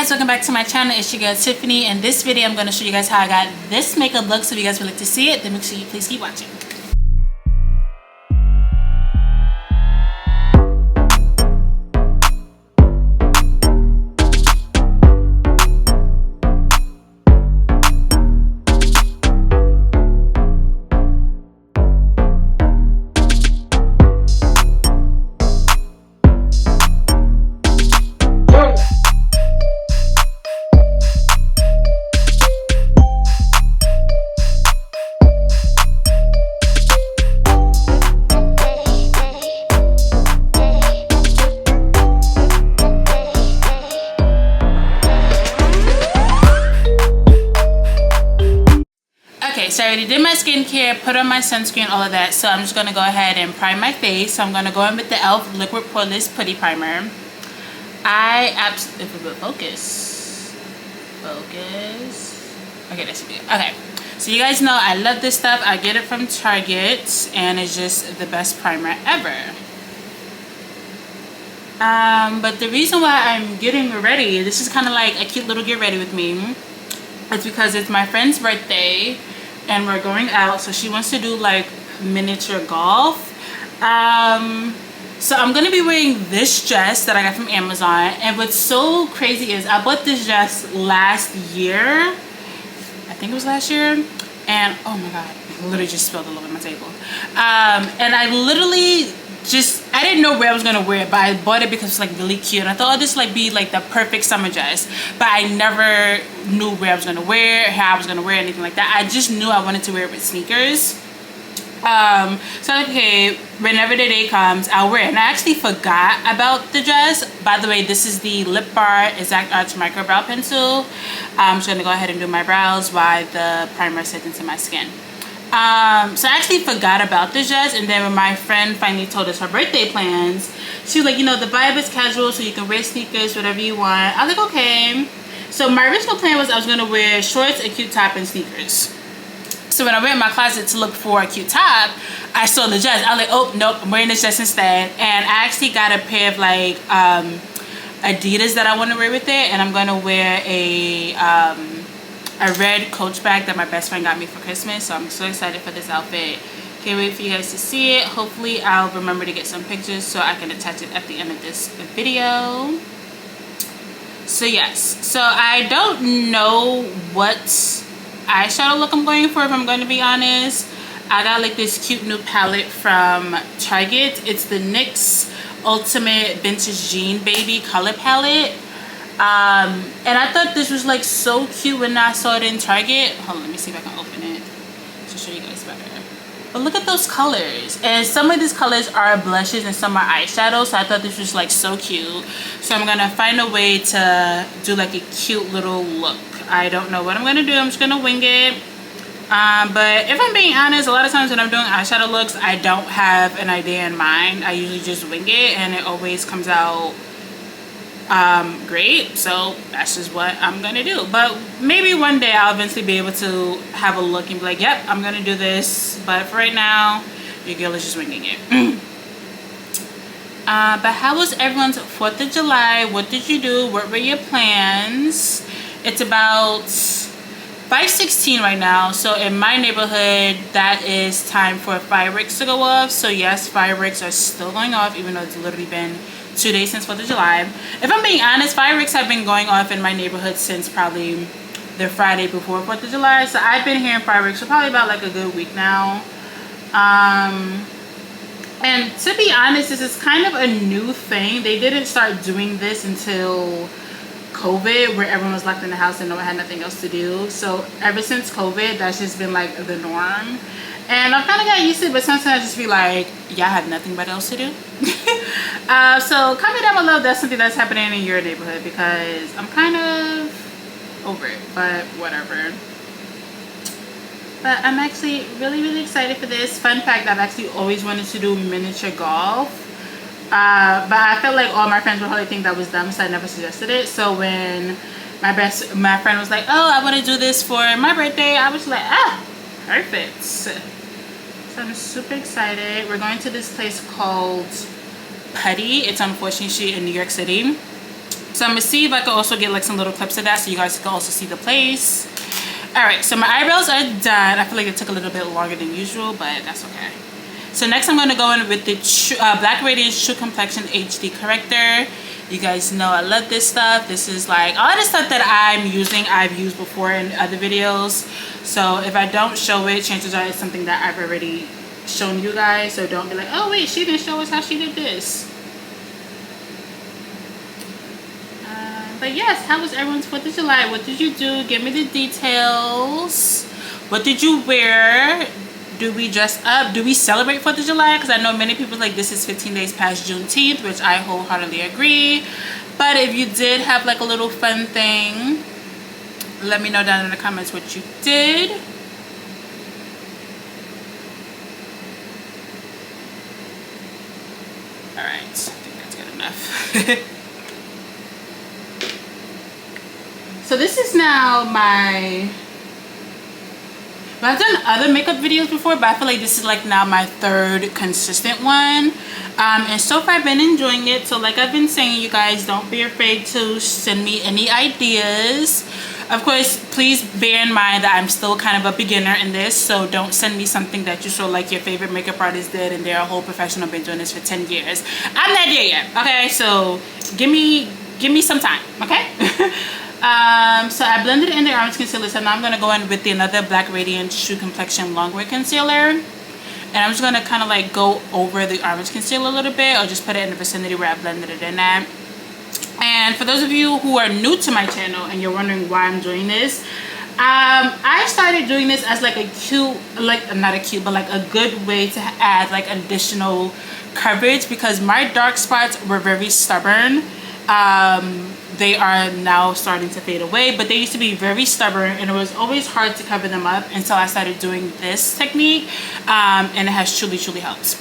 guys, welcome back to my channel. It's your girl Tiffany. In this video I'm going to show you guys how I got this makeup look. So if you guys would like to see it, then make sure you please keep watching. So I already did my skincare, put on my sunscreen, all of that. So I'm just going to go ahead and prime my face. So I'm going to go in with the e.l.f. Liquid Poreless Putty Primer. If it would focus. Okay, that should be it. Okay. So you guys know I love this stuff. I get it from Target. And it's just the best primer ever. But the reason why I'm getting ready, this is kind of like a cute little get ready with me. It's because it's my friend's birthday. And we're going out, so she wants to do like miniature golf. So I'm gonna be wearing this dress that I got from Amazon. And what's so crazy is I bought this dress last year. I think it was last year. And oh my god, I literally just spilled all over my table. And I literally I didn't know where I was gonna wear it, but I bought it because it's like really cute. And I thought, oh, this like be like the perfect summer dress, but I never knew where I was gonna wear it, how I was gonna wear it, anything like that. I just knew I wanted to wear it with sneakers. So okay, whenever the day comes, I'll wear it. And I actually forgot about the dress. By the way, this is the Lip Bar Exact Arch Micro Brow Pencil. I'm just gonna go ahead and do my brows while the primer sets into my skin. So I actually forgot about this dress, and then when my friend finally told us her birthday plans, she was like, you know, the vibe is casual, so you can wear sneakers, whatever you want. I was like, okay. So my original plan was I was gonna wear shorts, a cute top, and sneakers. So when I went in my closet to look for a cute top, I saw the dress. I was like, oh nope, I'm wearing this dress instead. And I actually got a pair of like Adidas that I want to wear with it, and I'm gonna wear a red Coach bag that my best friend got me for Christmas. So I'm so excited for this outfit. Can't wait for you guys to see it. Hopefully I'll remember to get some pictures so I can attach it at the end of this video. So yes, so I don't know what eyeshadow look I'm going for, if I'm going to be honest. I got like this cute new palette from Target. It's the NYX Ultimate Vintage Jean Baby color palette. And I thought this was like so cute when I saw it in Target. Hold on, let me see if I can open it to show you guys better. But look at those colors. And some of these colors are blushes and some are eyeshadow. So I thought this was like so cute. So I'm gonna find a way to do like a cute little look. I don't know what I'm gonna do. I'm just gonna wing it. But if I'm being honest, a lot of times when I'm doing eyeshadow looks, I don't have an idea in mind. I usually just wing it, and it always comes out great. So that's just what I'm gonna do. But maybe one day I'll eventually be able to have a look and be like, yep, I'm gonna do this. But for right now, your girl is just winging it. But how was everyone's 4th of July? What did you do? What were your plans? It's about 5:16 right now. So in my neighborhood, that is time for fireworks to go off. So yes, fireworks are still going off, even though it's literally been 2 days since 4th of July. If I'm being honest, fireworks have been going off in my neighborhood since probably the Friday before 4th of July. So I've been hearing fireworks for probably about like a good week now. And to be honest, this is kind of a new thing. They didn't start doing this until COVID, where everyone was locked in the house and no one had nothing else to do. So ever since COVID, that's just been like the norm. And I've kind of got used to it, but sometimes I just be like, y'all have nothing but else to do. So comment down below if that's something that's happening in your neighborhood, because I'm kind of over it, but whatever. But I'm actually really excited for this. Fun fact, I've actually always wanted to do miniature golf. But I felt like all my friends would probably think that was dumb, so I never suggested it. So when my friend was like, oh, I want to do this for my birthday, I was like, ah, perfect. So I'm super excited. We're going to this place called Putty. It's on 14th Street in New York City. So I'm gonna see if I can also get like some little clips of that so you guys can also see the place. All right, so my eyebrows are done. I feel like it took a little bit longer than usual, but that's okay. So next I'm gonna go in with the Black Radiance True Complexion HD Corrector. You guys know I love this stuff. This is like all the stuff that I'm using, I've used before in other videos. So if I don't show it, chances are it's something that I've already shown you guys. So don't be like, oh wait, she didn't show us how she did this. But yes, how was everyone's 4th of July? What did you do? Give me the details. What did you wear? Do we dress up? Do we celebrate 4th of July? Because I know many people like this is 15 days past Juneteenth, which I wholeheartedly agree. But if you did have like a little fun thing, let me know down in the comments what you did. All right, I think that's good enough. So this is now my, I've done other makeup videos before, but I feel like this is like now my 3rd consistent one. And so far I've been enjoying it. So like I've been saying, you guys, don't be afraid to send me any ideas. Of course, please bear in mind that I'm still kind of a beginner in this, so don't send me something that you saw like your favorite makeup artist did and they're a whole professional, been doing this for 10 years. I'm not there yet, okay? So give me some time, okay? So I blended in the orange concealer, so now I'm going to go in with another Black Radiance True Complexion Longwear concealer. And I'm just going to kind of like go over the orange concealer a little bit, or just put it in the vicinity where I blended it in at. And for those of you who are new to my channel and you're wondering why I'm doing this, I started doing this as like a cute, like not a cute, but like a good way to add like additional coverage, because my dark spots were very stubborn. They are now starting to fade away, but they used to be very stubborn and it was always hard to cover them up until I started doing this technique, and it has truly helped.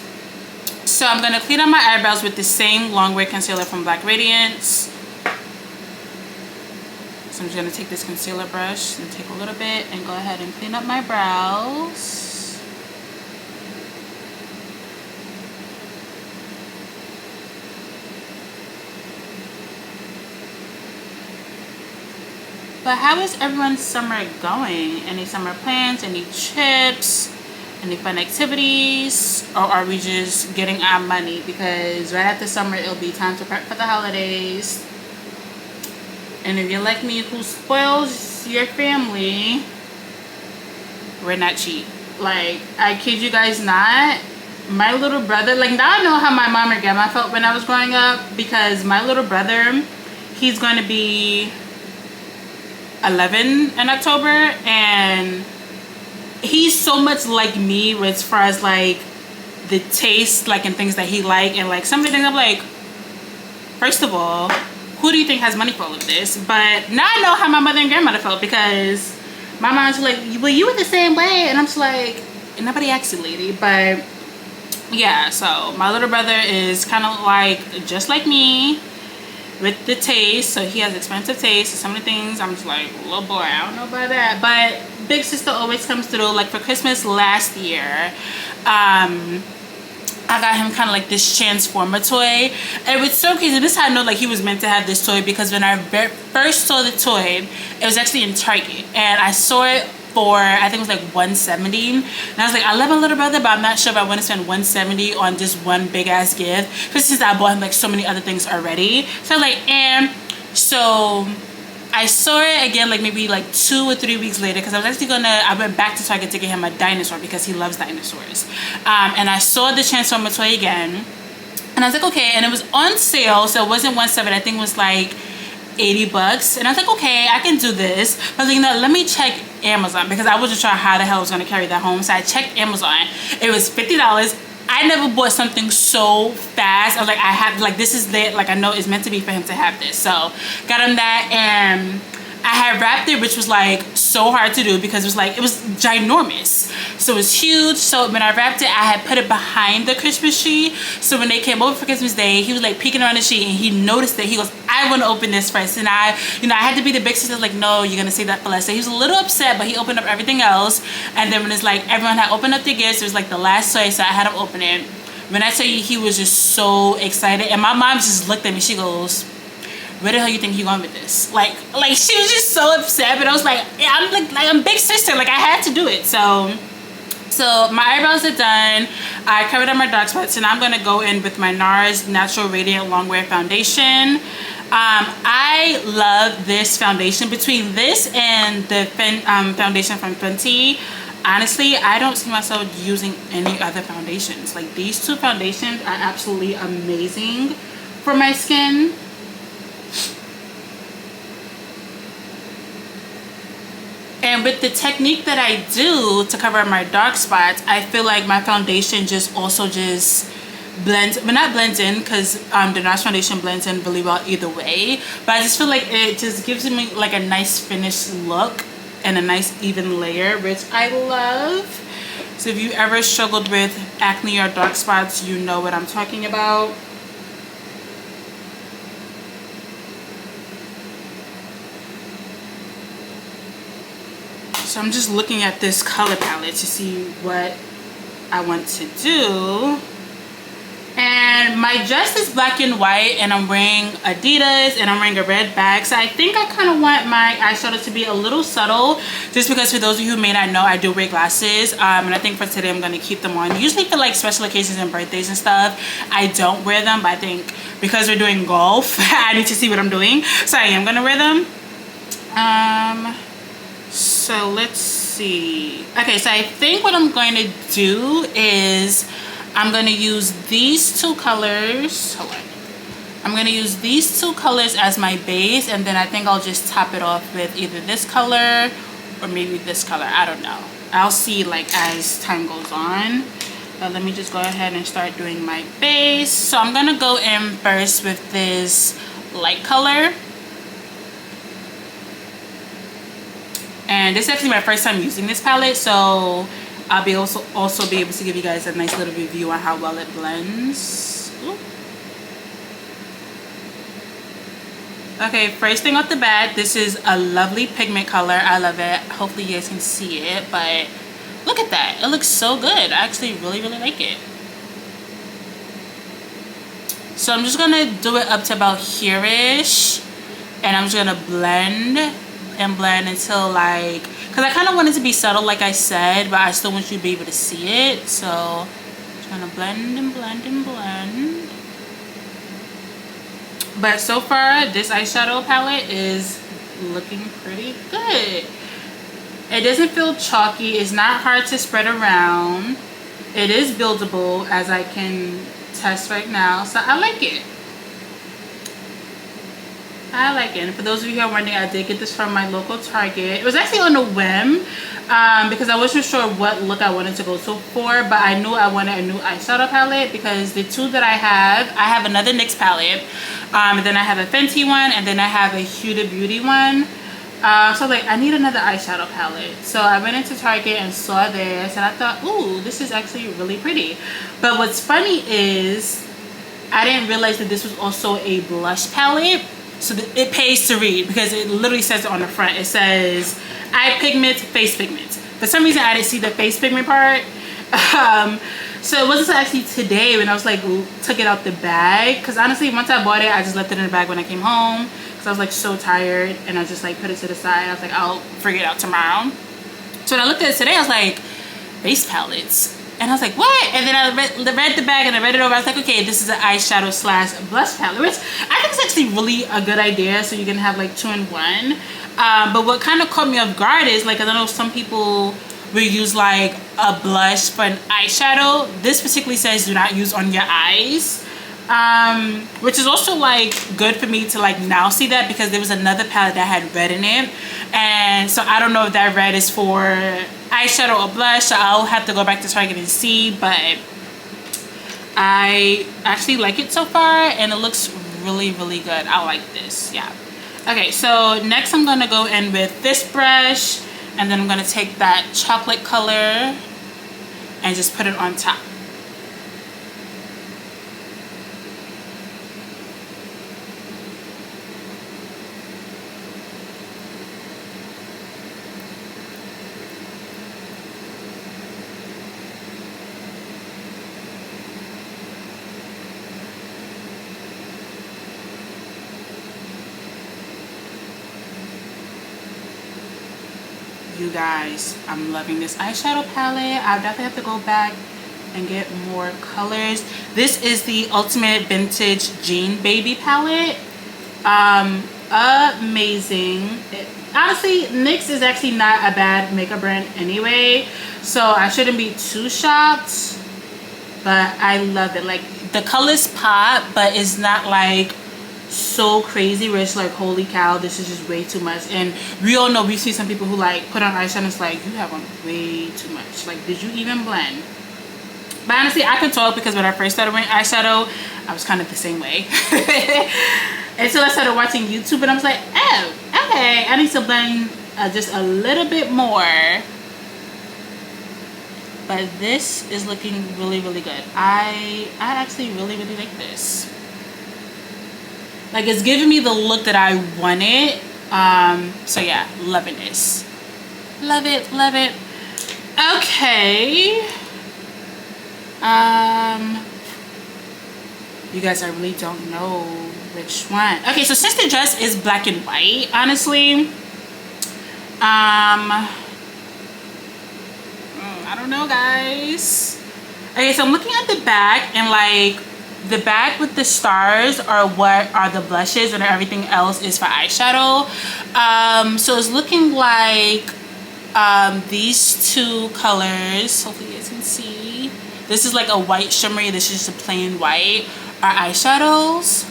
So I'm going to clean up my eyebrows with the same Longwear concealer from Black Radiance. So I'm just going to take this concealer brush and take a little bit and go ahead and clean up my brows. But how is everyone's summer going? Any summer plans? Any trips? Any fun activities? Or are we just getting our money? Because right after summer, it'll be time to prep for the holidays. And if you're like me, who spoils your family, we're not cheap. Like, I kid you guys not. My little brother, like now I know how my mom and grandma felt when I was growing up, because my little brother, he's going to be 11 in October, and he's so much like me as far as like the taste, like, and things that he like, and like some of the things I'm like, first of all, who do you think has money for all of this? But now I know how my mother and grandmother felt, because my mom's like, well, you were the same way, and I'm just like, nobody asked you, lady. But yeah, so my little brother is kind of like just like me with the taste. So he has expensive taste, so some of the things I'm just like, little boy, I don't know about that. But big sister always comes through. Like for Christmas last year, I got him kind of like this Transformer toy. It was so crazy. This is how I know like he was meant to have this toy, because when I first saw the toy, it was actually in Target, and I saw it for, I think it was like $170, and I was like, I love my little brother, but I'm not sure if I want to spend $170 on just one big ass gift, because since I bought him like so many other things already. So I was like, and so I saw it again like maybe like 2 or 3 weeks later, because I was actually I went back to Target to get him a dinosaur because he loves dinosaurs. And I saw the Transformer toy again, and I was like, okay, and it was on sale, so it wasn't $170, I think it was like $80, and I was like, okay, I can do this. But I was like, no, let me check Amazon, because I wasn't sure how the hell I was going to carry that home. So I checked Amazon. It was $50. I never bought something so fast. I was like, I have, like, this is it. Like, I know it's meant to be for him to have this. So got him that, and I had wrapped it, which was like so hard to do because it was ginormous. So it was huge. So when I wrapped it, I had put it behind the Christmas tree. So when they came over for Christmas Day, he was like peeking around the tree, and he noticed it. He goes, I want to open this first. And I had to be the big sister, like, no, you're gonna save that for last. So he was a little upset, but he opened up everything else. And then when it's like everyone had opened up their gifts, it was like the last toy, so I had him open it. When I tell you, he was just so excited, and my mom just looked at me. She goes, where the hell you think you going with this? Like she was just so upset, but I was like, yeah, I'm big sister, like I had to do it. So my eyebrows are done. I covered up my dark spots, and I'm gonna go in with my NARS Natural Radiant Longwear Foundation. I love this foundation. Between this and the foundation from Putty, honestly, I don't see myself using any other foundations. Like, these two foundations are absolutely amazing for my skin. And with the technique that I do to cover up my dark spots, I feel like my foundation just blends, but not blends in, because the NARS foundation blends in really well either way. But I just feel like it just gives me like a nice finished look and a nice even layer, which I love. So if you ever struggled with acne or dark spots, you know what I'm talking about. So I'm just looking at this color palette to see what I want to do. And my dress is black and white, and I'm wearing Adidas, and I'm wearing a red bag. So I think I kind of want my eyeshadow to be a little subtle, just because for those of you who may not know, I do wear glasses. And I think for today I'm going to keep them on. Usually for like special occasions and birthdays and stuff, I don't wear them. But I think because we're doing golf, I need to see what I'm doing. So I am going to wear them. So let's see. Okay, so I think what I'm going to do is I'm going to use these two colors. Hold on. I'm going to use these two colors as my base, and then I think I'll just top it off with either this color or maybe this color. I don't know. I'll see like as time goes on. But let me just go ahead and start doing my base. So I'm going to go in first with this light color. And this is actually my first time using this palette, so I'll be also be able to give you guys a nice little review on how well it blends. Ooh. Okay, first thing off the bat, this is a lovely pigment color. I love it. Hopefully you guys can see it, but look at that. It looks so good. I actually really like it. So I'm just gonna do it up to about here-ish, and I'm just gonna blend and blend until like, because I kind of want it to be subtle like I said, but I still want you to be able to see it. So I'm trying to blend and blend and blend. But so far this eyeshadow palette is looking pretty good. It doesn't feel chalky. It's not hard to spread around. It is buildable, as I can test right now, so I like it. I like it. And for those of you who are wondering, I did get this from my local Target. It was actually on a whim, because I wasn't sure what look I wanted to go for, but I knew I wanted a new eyeshadow palette, because the two that I have another NYX palette, and then I have a Fenty one, and then I have a Huda Beauty one. So like, I need another eyeshadow palette. So I went into Target and saw this, and I thought, ooh, this is actually really pretty. But what's funny is I didn't realize that this was also a blush palette. So it pays to read, because it literally says it on the front. It says eye pigment, face pigment. For some reason I didn't see the face pigment part. So it wasn't until actually today when I was like, took it out the bag, because honestly once I bought it, I just left it in the bag when I came home, because I was like so tired, and I just like put it to the side. I was like, I'll figure it out tomorrow. So when I looked at it today, I was like, face palettes. And I was like, what? And then I read the bag and I read it over. I was like, okay, this is an eyeshadow slash blush palette, which I think is actually really a good idea. So you can have like 2 in 1. But what kind of caught me off guard is, like, I don't know if some people will use like a blush for an eyeshadow. This particularly says do not use on your eyes. Which is also like good for me to like now see that, because there was another palette that had red in it. And so I don't know if that red is for eyeshadow or blush, so I'll have to go back to Target and see, but I actually like it so far, and it looks really good. I like this. Yeah. Okay, so next I'm gonna go in with this brush, and then I'm gonna take that chocolate color and just put it on top. You guys, I'm loving this eyeshadow palette. I'll definitely have to go back and get more colors. This is the Ultimate Vintage Jean Baby palette. Amazing. Honestly, NYX is actually not a bad makeup brand anyway, so I shouldn't be too shocked, but I love it. Like, the colors pop, but it's not like so crazy where it's like, holy cow, this is just way too much. And we all know, we see some people who like put on eyeshadow and it's like, you have on way too much. Like, did you even blend? But honestly, I can talk because when I first started wearing eyeshadow, I was kind of the same way. Until I started watching YouTube and I was like, oh, okay, I need to blend just a little bit more. But this is looking really, really good. I actually really, really like this. Like, it's giving me the look that I wanted. So yeah, loving this. Love it, love it. Okay. You guys, I really don't know which one. Okay, so since the dress is black and white, honestly, I don't know, guys. Okay, so I'm looking at the back, and like the back with the stars are what are the blushes and everything else is for eyeshadow. So it's looking like these two colors, hopefully you guys can see. This is like a white shimmery, this is just a plain white, are eyeshadows.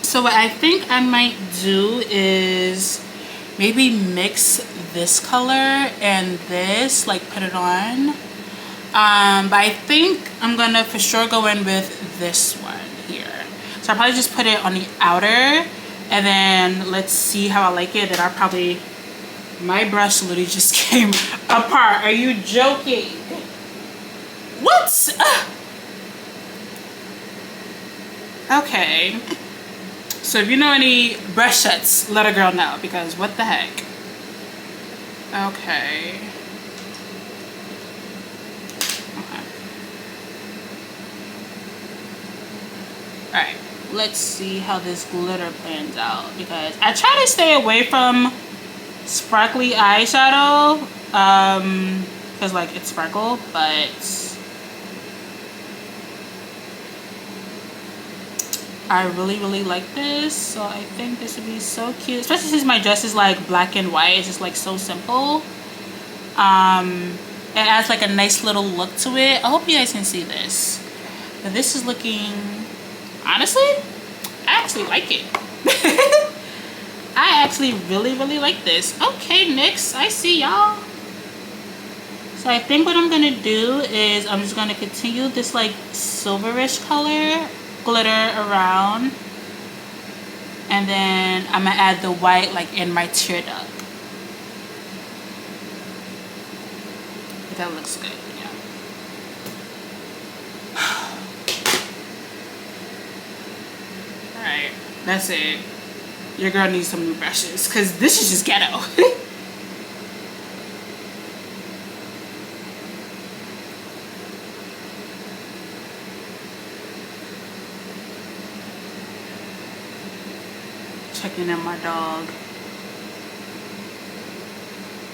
So what I think I might do is maybe mix this color and this, like put it on. But I think I'm gonna for sure go in with this one here. So I'll probably just put it on the outer, and then let's see how I like it. Then I'll probably, my brush literally just came apart. Are you joking? What? Okay. So if you know any brush sets, let a girl know, because what the heck? Okay. Alright, let's see how this glitter plans out, because I try to stay away from sparkly eyeshadow, because like it's sparkle, but I really, really like this. So I think this would be so cute, especially since my dress is like black and white. It's just like so simple. It adds like a nice little look to it. I hope you guys can see this. But this is looking, honestly, I actually like it. I actually really, really like this. Okay, NYX, I see y'all. So I think what I'm gonna do is I'm just gonna continue this like silverish color glitter around, and then I'm gonna add the white like in my tear duct. That looks good, yeah. Alright, that's it. Your girl needs some new brushes, because this is just ghetto. Checking in my dog.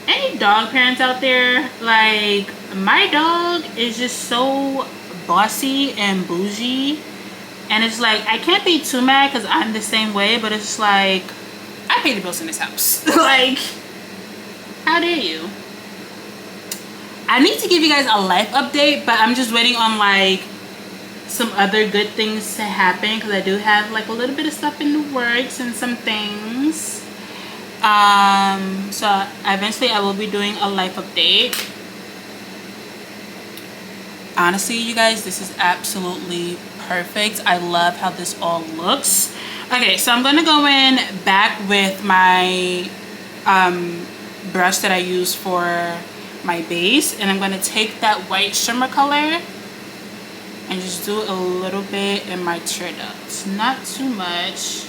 Any dog parents out there? Like, my dog is just so bossy and bougie, and it's like I can't be too mad because I'm the same way, but it's like I pay the bills in this house. Like, how dare you? I need to give you guys a life update, but I'm just waiting on like some other good things to happen, because I do have like a little bit of stuff in the works and some things. So eventually I will be doing a life update. Honestly, you guys, this is absolutely perfect. I love how this all looks. Okay, so I'm gonna go in back with my brush that I use for my base, and I'm gonna take that white shimmer color and just do a little bit in my tear ducts. Not too much.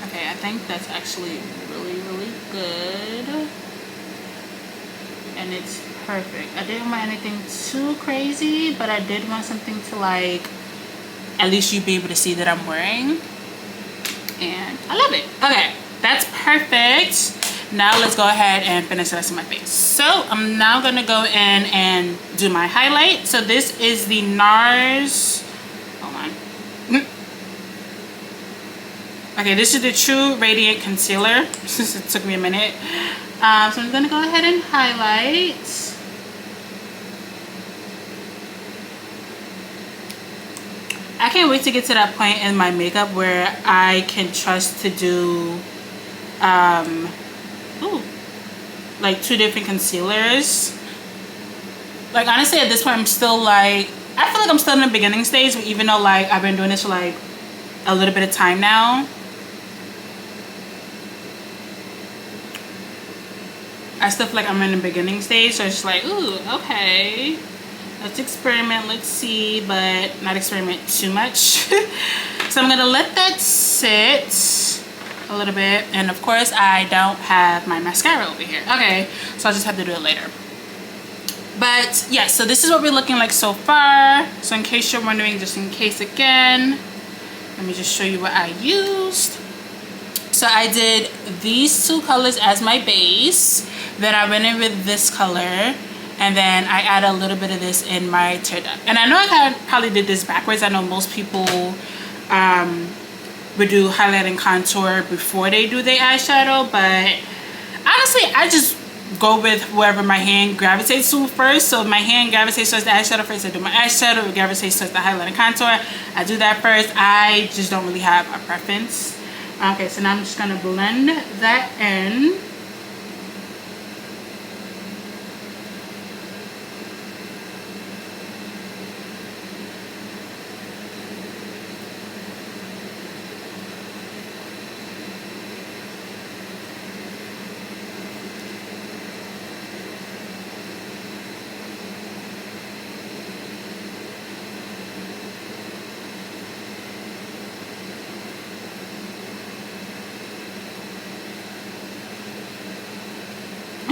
Okay, I think that's actually really, really good. And it's perfect. I didn't want anything too crazy, but I did want something to like, at least you be able to see that I'm wearing. And I love it. Okay, that's perfect. Now let's go ahead and finish the rest of my face. So I'm now gonna go in and do my highlight. So this is the NARS, hold on. Okay, this is the True Radiant Concealer. It took me a minute. So I'm gonna go ahead and highlight. I can't wait to get to that point in my makeup where I can trust to do like 2 different concealers. Like honestly at this point I'm still like, I feel like I'm still in the beginning stage, even though like I've been doing this for like a little bit of time now. I still feel like I'm in the beginning stage, so it's just like, ooh, okay, let's experiment, let's see, but not experiment too much. So I'm gonna let that sit a little bit, and of course I don't have my mascara over here. Okay, so I'll just have to do it later. But yeah, so this is what we're looking like so far. So in case you're wondering, just in case again, let me just show you what I used. So I did these 2 colors as my base, then I went in with this color, and then I add a little bit of this in my tear duct. And I know I probably did this backwards. I know most people would do highlight and contour before they do their eyeshadow, but honestly I just go with wherever my hand gravitates to first. So if my hand gravitates towards the eyeshadow first, I do my eyeshadow. If it gravitates towards the highlight and contour, I do that first. I just don't really have a preference. Okay, so now I'm just gonna blend that in.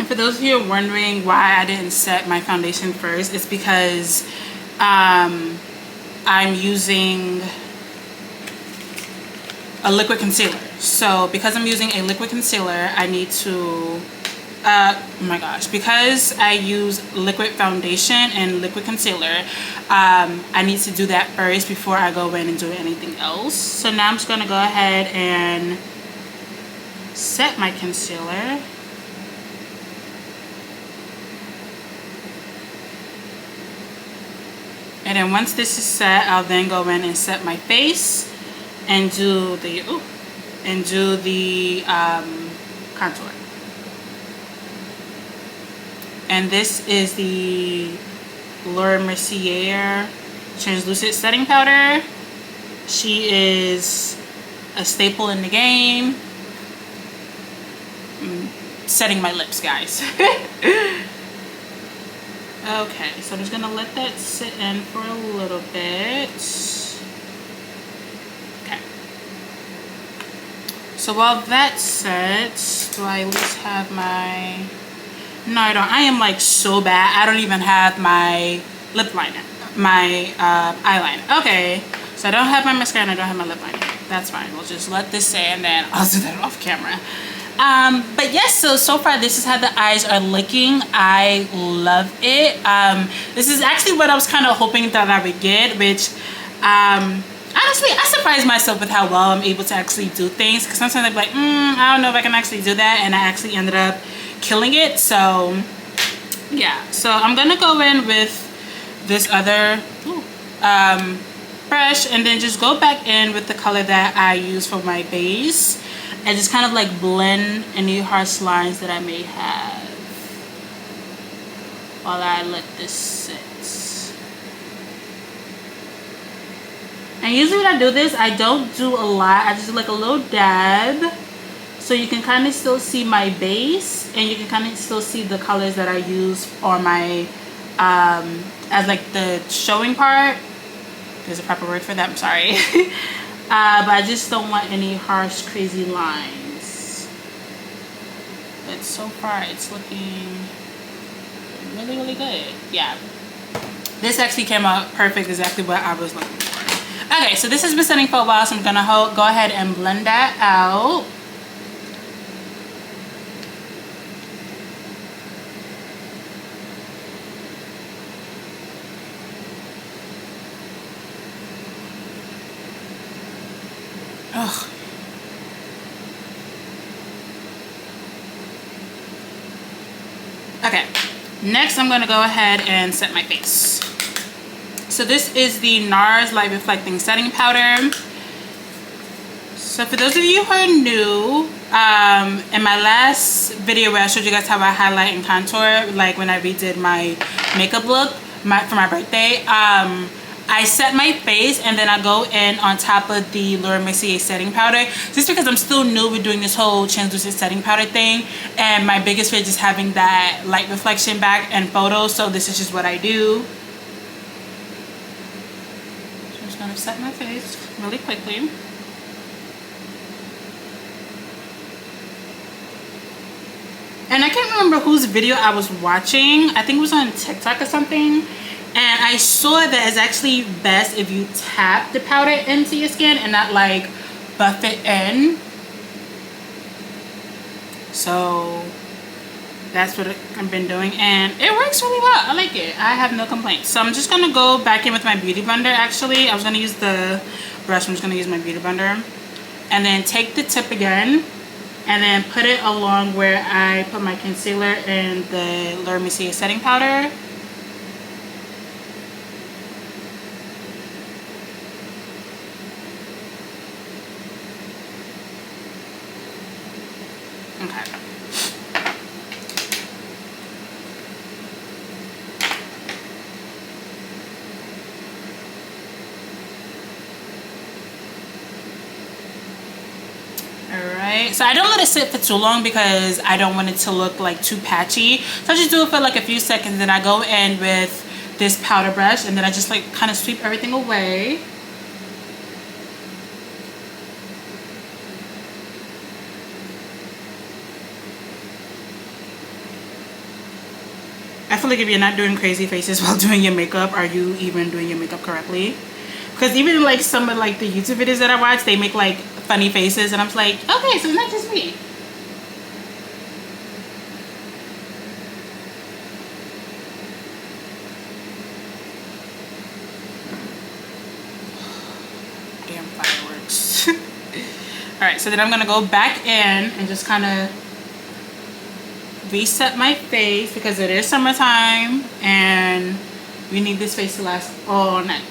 For those of you who are wondering why I didn't set my foundation first, it's because I'm using a liquid concealer. So because I'm using a liquid concealer, I need to oh my gosh, because I use liquid foundation and liquid concealer, I need to do that first before I go in and do anything else. So now I'm just going to go ahead and set my concealer. And then once this is set, I'll then go in and set my face and do the contour. And this is the Mercier translucent setting powder. She is a staple in the game. Setting my lips, guys. Okay, so I'm just gonna let that sit in for a little bit. Okay. So while that sets, do I at least have my... No, I don't. I am like so bad. I don't even have my lip liner, my eyeliner. Okay, so I don't have my mascara and I don't have my lip liner. That's fine. We'll just let this sit and then I'll do that off camera. But yes, so far this is how the eyes are looking. I love it. This is actually what I was kind of hoping that I would get, which honestly I surprised myself with how well I'm able to actually do things, because sometimes I'm like, I don't know if I can actually do that, and I actually ended up killing it. So yeah, so I'm gonna go in with this other brush and then just go back in with the color that I use for my base and just kind of like blend any harsh lines that I may have while I let this sit. And usually when I do this, I don't do a lot. I just do like a little dab, so you can kind of still see my base and you can kind of still see the colors that I use on my as like the showing part. There's a proper word for that, I'm sorry. but I just don't want any harsh, crazy lines. But so far, it's looking really, really good. Yeah. This actually came out perfect, exactly what I was looking for. Okay, so this has been setting for a while, so I'm gonna go ahead and blend that out. Ugh. Okay, next I'm gonna go ahead and set my face. So this is the NARS Light Reflecting Setting Powder. So for those of you who are new, in my last video where I showed you guys how I highlight and contour, like when I redid my makeup look for my birthday, I set my face and then I go in on top of the Mercier setting powder. Just because I'm still new with doing this whole translucent setting powder thing, and my biggest fear is just having that light reflection back in photos, so this is just what I do. So I'm just gonna set my face really quickly. And I can't remember whose video I was watching. I think it was on TikTok or something. And I saw that it's actually best if you tap the powder into your skin and not like buff it in. So that's what I've been doing, and it works really well. I like it. I have no complaints. So I'm just gonna go back in with my beauty blender. Actually, I was gonna use the brush. I'm just gonna use my beauty blender, and then take the tip again, and then put it along where I put my concealer and the Mercier setting powder. Okay. Alright, so I don't let it sit for too long because I don't want it to look like too patchy. So I just do it for like a few seconds, then I go in with this powder brush and then I just like kind of sweep everything away. I feel like if you're not doing crazy faces while doing your makeup, are you even doing your makeup correctly? Because even like some of like the YouTube videos that I watch, they make like funny faces and I'm like, okay, so it's not just me. Damn fireworks. Alright, so then I'm gonna go back in and just kind of reset my face because it is summertime and we need this face to last all night.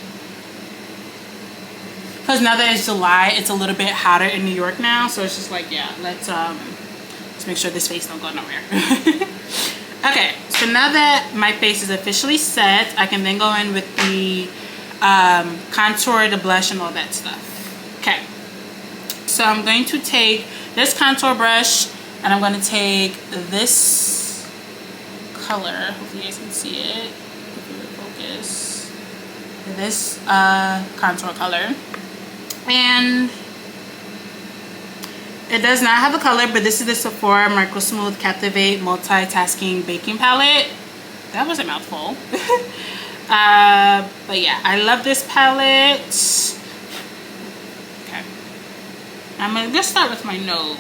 Because now that it's July, it's a little bit hotter in New York now, so it's just like, yeah, let's make sure this face don't go nowhere. Okay, so now that my face is officially set, I can then go in with the contour, the blush, and all that stuff. Okay, so I'm going to take this contour brush and I'm going to take this color, hopefully you guys can see it, if you would focus, this contour color. And it does not have a color, but this is the Sephora Micro Smooth Captivate Multitasking Baking Palette. That was a mouthful. But yeah, I love this palette. Okay, I'm gonna just start with my nose.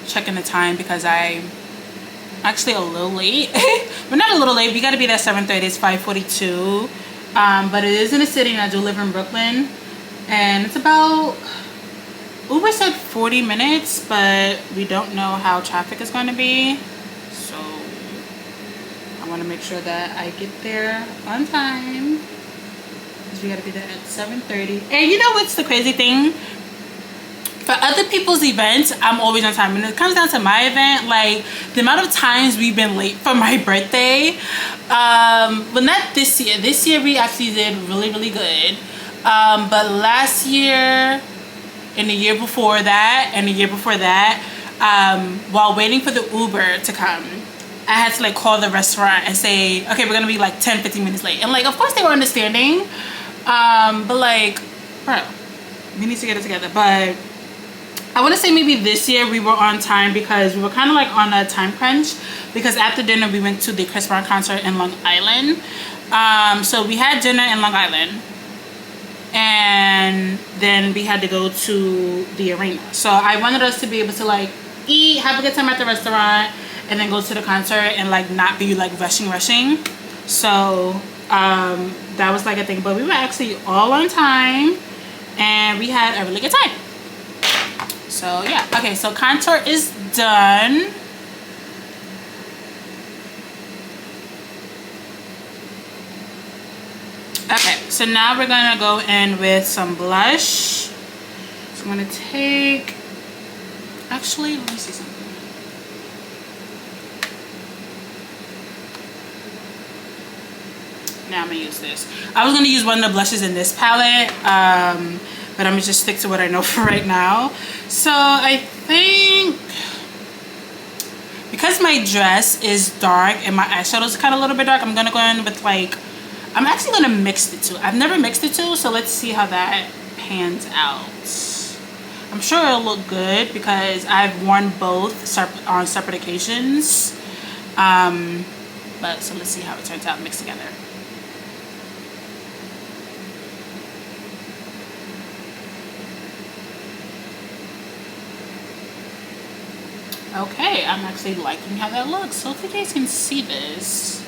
Checking the time because I'm actually a little late. We're not a little late, we gotta be there at 7:30. It's 5:42. But it is in a city and I do live in Brooklyn, and it's about, Uber said 40 minutes, but we don't know how traffic is going to be, so I want to make sure that I get there on time because we gotta be there at 7:30. And you know what's the crazy thing? For For other people's events, I'm always on time. When it comes down to my event, like the amount of times we've been late for my birthday, well, not this year. This year we actually did really, really good. But last year, and the year before that, and the year before that, while waiting for the Uber to come, I had to like call the restaurant and say, okay, we're gonna be like 10-15 minutes late. And like, of course they were understanding, but like, bro, we need to get it together. But I want to say maybe this year we were on time because we were kind of like on a time crunch, because after dinner we went to the Chris Brown concert in Long Island. So we had dinner in Long Island, and then we had to go to the arena. So I wanted us to be able to like eat, have a good time at the restaurant, and then go to the concert and like not be like rushing. So that was like a thing, but we were actually all on time and we had a really good time. So yeah, okay, so contour is done. Okay, so now we're gonna go in with some blush. So I'm gonna take, actually, let me see something. Now I'm gonna use this. I was gonna use one of the blushes in this palette, but I'm gonna just stick to what I know for right now. So I think, because my dress is dark and my eyeshadow is kind of a little bit dark, I'm gonna go in with like, I'm actually gonna mix the two. I've never mixed the two, so let's see how that pans out. I'm sure it'll look good because I've worn both on separate occasions. But so let's see how it turns out mixed together. Okay, I'm actually liking how that looks. So if you guys can see this.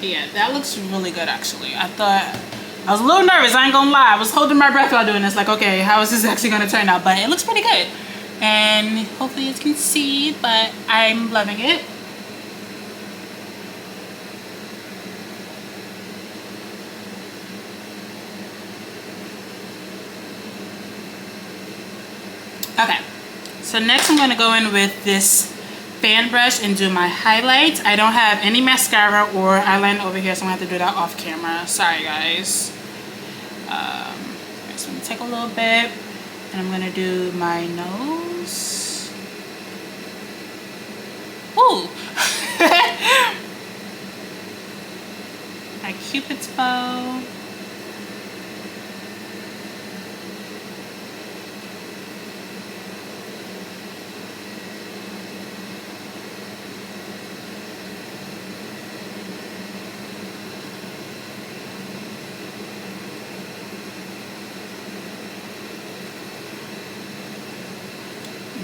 Yeah, that looks really good actually. I was a little nervous, I ain't gonna lie. I was holding my breath while doing this, like, okay, how is this actually gonna turn out? But it looks pretty good. And hopefully you can see, but I'm loving it. Okay, so next I'm gonna go in with this fan brush and do my highlights. I don't have any mascara or eyeliner over here, so I'm gonna have to do that off camera. Sorry guys. So I'm gonna take a little bit and I'm gonna do my nose. Ooh! My Cupid's bow.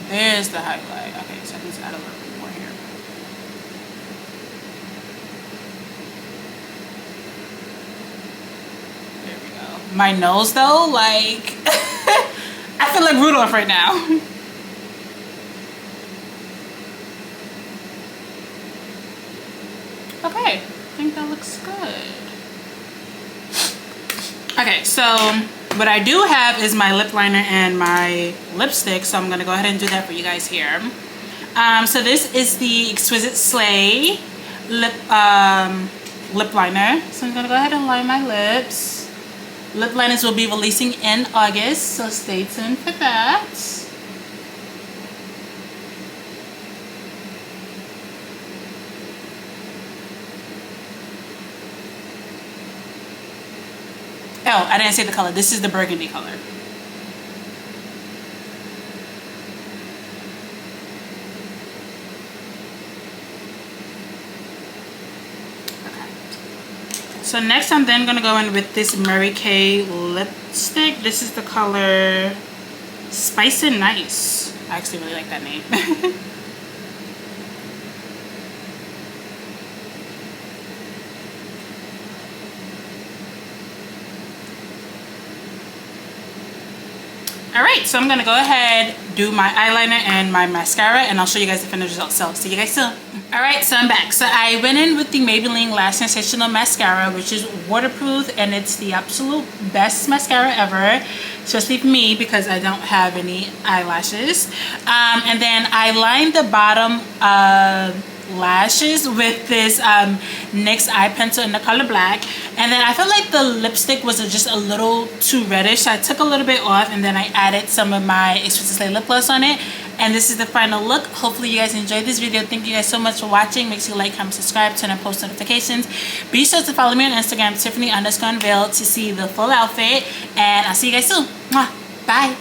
There's the highlight. Okay, so I need to add a little bit more here. There we go. My nose though, like, I feel like Rudolph right now. Okay, I think that looks good. Okay, so what I do have is my lip liner and my lipstick, so I'm gonna go ahead and do that for you guys here. So this is the Exquisite Slay lip liner. So I'm gonna go ahead and line my lips. Lip liners will be releasing in August, so stay tuned for that. Oh, I didn't say the color. This is the burgundy color. Okay. So next I'm then going to go in with this Mary Kay lipstick. This is the color Spice and Nice. I actually really like that name. Alright, so I'm going to go ahead, do my eyeliner and my mascara, and I'll show you guys the finished result. So, see you guys soon. Alright, so I'm back. So I went in with the Maybelline Lash Sensational Mascara, which is waterproof, and it's the absolute best mascara ever, especially for me because I don't have any eyelashes. And then I lined the bottom lashes with this NYX Eye Pencil in the color black, and then I felt like the lipstick was just a little too reddish, so I took a little bit off and then I added some of my Exquisite Slay lip gloss on it. And this is the final look. Hopefully you guys enjoyed this video. Thank you guys so much for watching. Make sure you like, comment, subscribe, turn on post notifications. Be sure to follow me on Instagram, Tiffany_Unveiled, to see the full outfit. And I'll see you guys soon. Mwah. Bye.